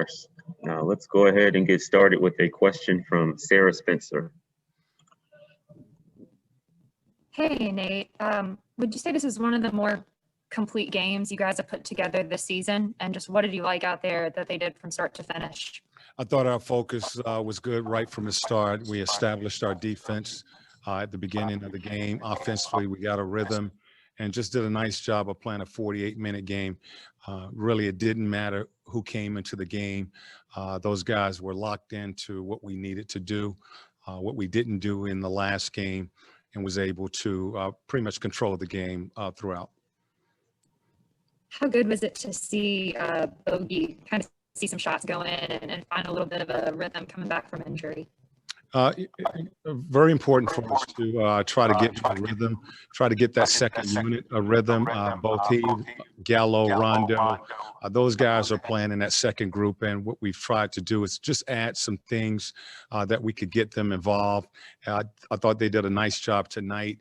course. Now let's go ahead and get started with a question from Sarah Spencer. Hey, Nate. Would you say this is one of the more complete games you guys have put together this season? And just what did you like out there that they did from start to finish? I thought our focus was good right from the start. We established our defense at the beginning of the game. Offensively, we got a rhythm and just did a nice job of playing a 48-minute game. Really, it didn't matter who came into the game. Those guys were locked into what we needed to do, what we didn't do in the last game, and was able to pretty much control the game throughout. How good was it to see Bogey kind of see some shots go in and find a little bit of a rhythm coming back from injury? Very important for us to try to get to a rhythm, try to get that second unit a rhythm. Both he, Gallo, Rondo, those guys are playing in that second group. And what we've tried to do is just add some things that we could get them involved. I thought they did a nice job tonight,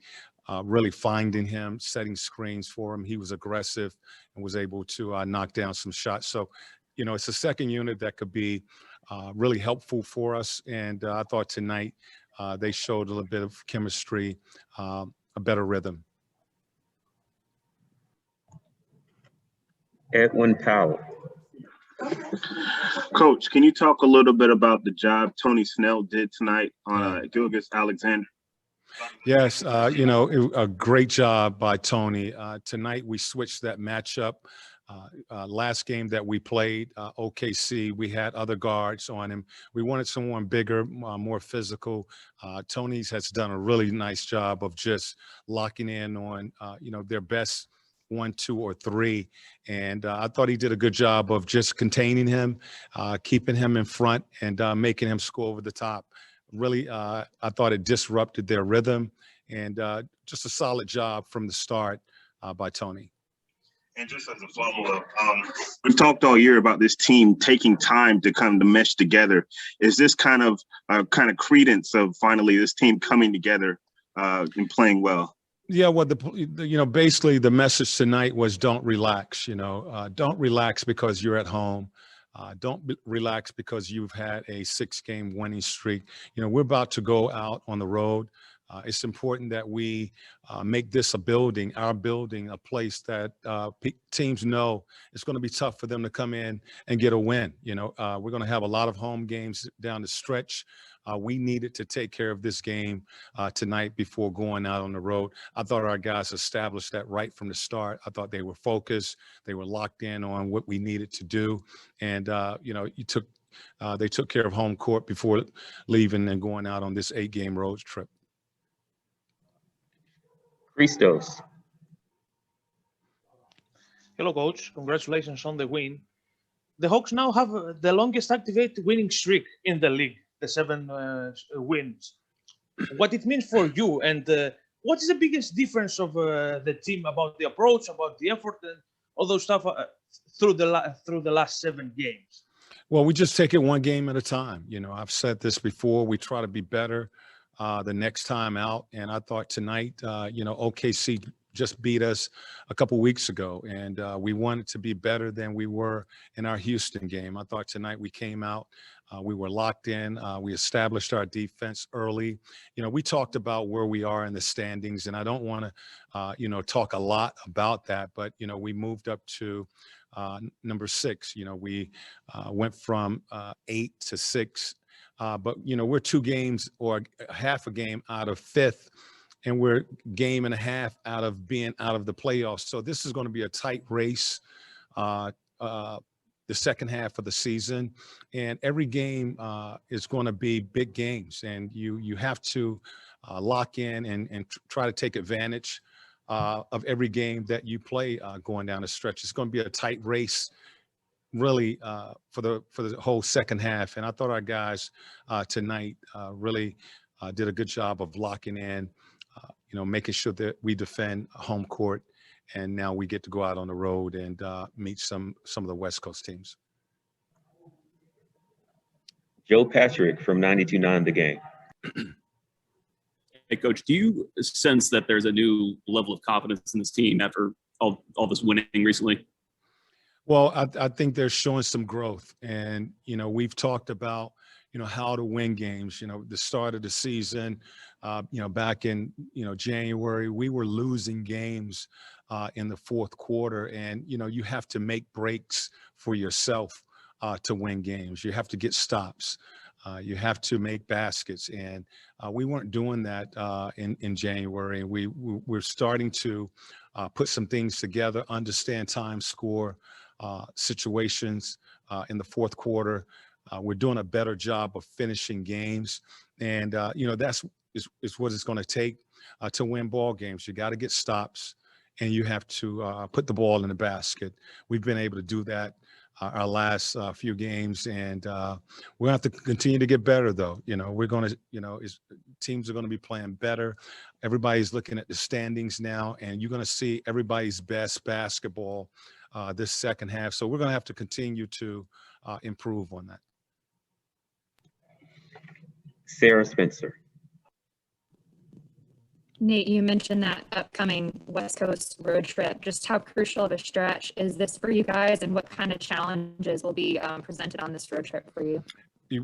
really finding him, setting screens for him. He was aggressive and was able to knock down some shots. So, you know, it's a second unit that could be really helpful for us. And I thought tonight they showed a little bit of chemistry, a better rhythm. Edwin Powell. Coach, can you talk a little bit about the job Tony Snell did tonight on Gilgeous-Alexander? Yes, you know, a great job by Tony. Tonight we switched that matchup. Last game that we played, OKC, we had other guards on him. We wanted someone bigger, more physical. Tony's has done a really nice job of just locking in on, you know, their best 1, 2, or 3. And I thought he did a good job of just containing him, keeping him in front, and making him score over the top. Really, I thought it disrupted their rhythm, and just a solid job from the start by Tony. And just as a follow-up, we've talked all year about this team taking time to come to mesh together. Is this kind of credence of finally this team coming together and playing well? Yeah, well, you know, basically the message tonight was don't relax. You know, don't relax because you're at home. Don't relax because you've had a 6-game winning streak. You know, we're about to go out on the road. It's important that we make this our building, a place that teams know it's going to be tough for them to come in and get a win. You know, we're going to have a lot of home games down the stretch. We needed to take care of this game tonight before going out on the road. I thought our guys established that right from the start. I thought they were focused. They were locked in on what we needed to do. And, you know, they took care of home court before leaving and going out on this 8-game road trip. Christos. Hello, Coach. Congratulations on the win. The Hawks now have the longest activated winning streak in the league, the 7 wins. What it means for you, and what is the biggest difference of the team about the approach, about the effort, and all those stuff through the last 7 games? Well, we just take it one game at a time. You know, I've said this before. We try to be better the next time out. And I thought tonight, you know, OKC just beat us a couple weeks ago, and we wanted to be better than we were in our Houston game. I thought tonight we came out, we were locked in, we established our defense early. You know, we talked about where we are in the standings, and I don't want to, you know, talk a lot about that, but, you know, we moved up to number 6. You know, we went from 8 to 6. But, you know, we're 2 games or half a game out of 5th, and we're game and a half out of being out of the playoffs. So this is going to be a tight race the second half of the season. And every game is going to be big games. And you have to lock in and try to take advantage of every game that you play going down the stretch. It's going to be a tight race, really, for the whole second half. And I thought our guys tonight really did a good job of locking in, you know, making sure that we defend home court. And now we get to go out on the road and meet some of the West Coast teams. Joe Patrick from 92.9 The Game. Hey, Coach, do you sense that there's a new level of confidence in this team after all this winning recently? Well, I think they're showing some growth, and we've talked about how to win games. The start of the season, back in January, we were losing games in the fourth quarter, and you have to make breaks for yourself to win games. You have to get stops. You have to make baskets, and we weren't doing that in January. And we're starting to put some things together, understand time, score situations in the fourth quarter. We're doing a better job of finishing games, and that's what it's going to take to win ball games. You got to get stops, and you have to put the ball in the basket. We've been able to do that our last few games, and we're going to have to continue to get better, though. We're going to, teams are going to be playing better. Everybody's looking at the standings now, and you're going to see everybody's best basketball this second half. So we're going to have to continue to improve on that. Sarah Spencer. Nate, you mentioned that upcoming West Coast road trip. Just how crucial of a stretch is this for you guys, and what kind of challenges will be presented on this road trip for you?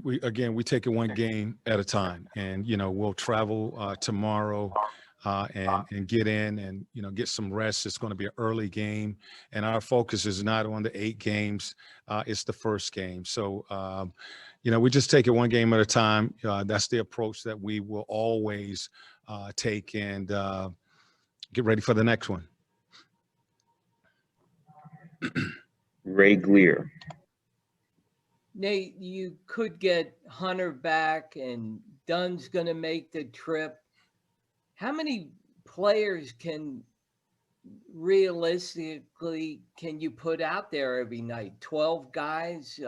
We take it one game at a time, and we'll travel tomorrow and get in and get some rest. It's going to be an early game, and our focus is not on the 8 games. It's the first game. So we just take it one game at a time. That's the approach that we will always take, and get ready for the next one. Ray Gleer. Nate, you could get Hunter back, and Dunn's going to make the trip. How many players realistically can you put out there every night? 12 guys?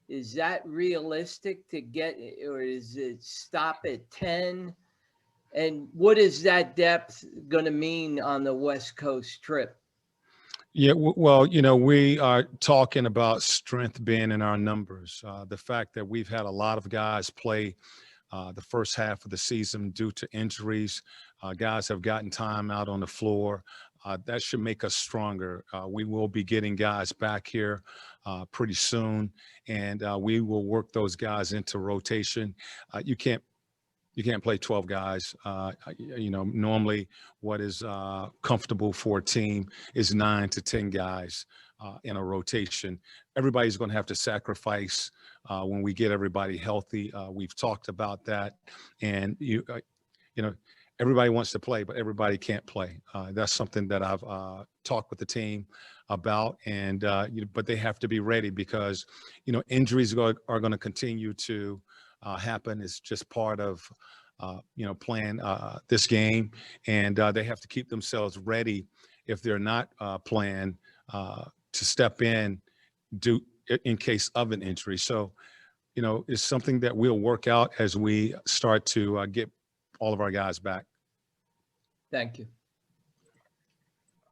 Is that realistic to get, or is it stop at 10? And what is that depth going to mean on the West Coast trip? Yeah, well, we are talking about strength being in our numbers. The fact that we've had a lot of guys play the first half of the season due to injuries. Guys have gotten time out on the floor. That should make us stronger. We will be getting guys back here pretty soon, and we will work those guys into rotation. You can't play 12 guys. Normally what is comfortable for a team is 9 to 10 guys in a rotation. Everybody's going to have to sacrifice when we get everybody healthy. We've talked about that, and everybody wants to play, but everybody can't play. That's something that I've talked with the team about, and but they have to be ready, because injuries are going to continue to happen. It's just part of playing this game, and they have to keep themselves ready if they're not playing to step in in case of an injury. So it's something that we'll work out as we start to get all of our guys back. Thank you.